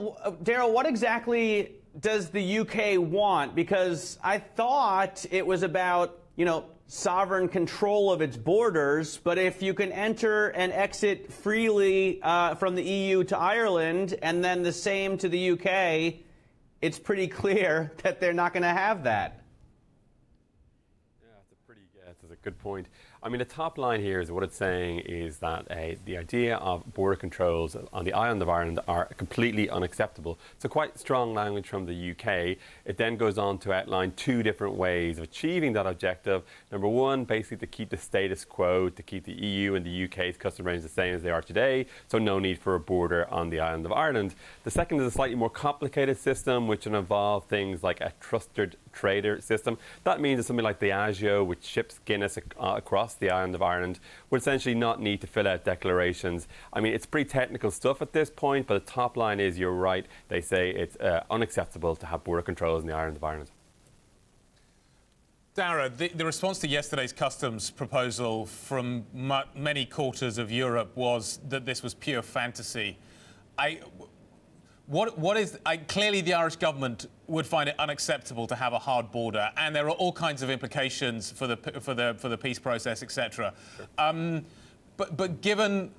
Well, Dara, what exactly does the UK want? Because I thought it was about, sovereign control of its borders. But if you can enter and exit freely from the EU to Ireland and then the same to the UK, it's pretty clear that they're not going to have that. That's a good point. I mean, the top line here is what it's saying is that the idea of border controls on the island of Ireland are completely unacceptable. So quite strong language from the UK. It then goes on to outline two different ways of achieving that objective. Number one, basically to keep the status quo, to keep the EU and the UK's custom range the same as they are today, so no need for a border on the island of Ireland. The second is a slightly more complicated system, which will involve things like a trusted trader system. That means that something like the Diageo, which ships Guinness across the island of Ireland, would essentially not need to fill out declarations. I mean, it's pretty technical stuff at this point, but the top line is, you're right, they say it's unacceptable to have border controls in the island of Ireland. Dara, the response to yesterday's customs proposal from many quarters of Europe was that this was pure fantasy. Clearly the Irish government would find it unacceptable to have a hard border, and there are all kinds of implications for the peace process, etc. Sure. But given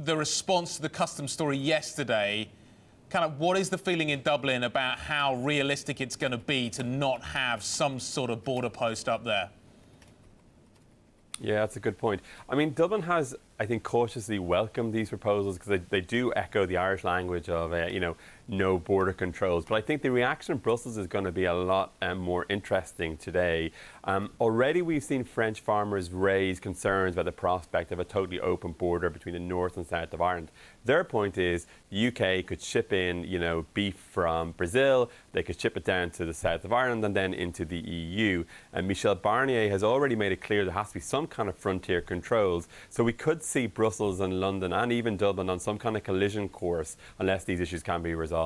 the response to the customs story yesterday, kind of what is the feeling in Dublin about how realistic it's going to be to not have some sort of border post up there? Yeah, that's a good point. I mean, Dublin has, I think, cautiously welcomed these proposals because they do echo the Irish language of, no border controls. But I think the reaction in Brussels is going to be a lot more interesting today. Already we've seen French farmers raise concerns about the prospect of a totally open border between the north and south of Ireland. Their point is the UK could ship in, beef from Brazil, they could ship it down to the south of Ireland and then into the EU. And Michel Barnier has already made it clear there has to be some kind of frontier controls. So we could see Brussels and London and even Dublin on some kind of collision course unless these issues can be resolved.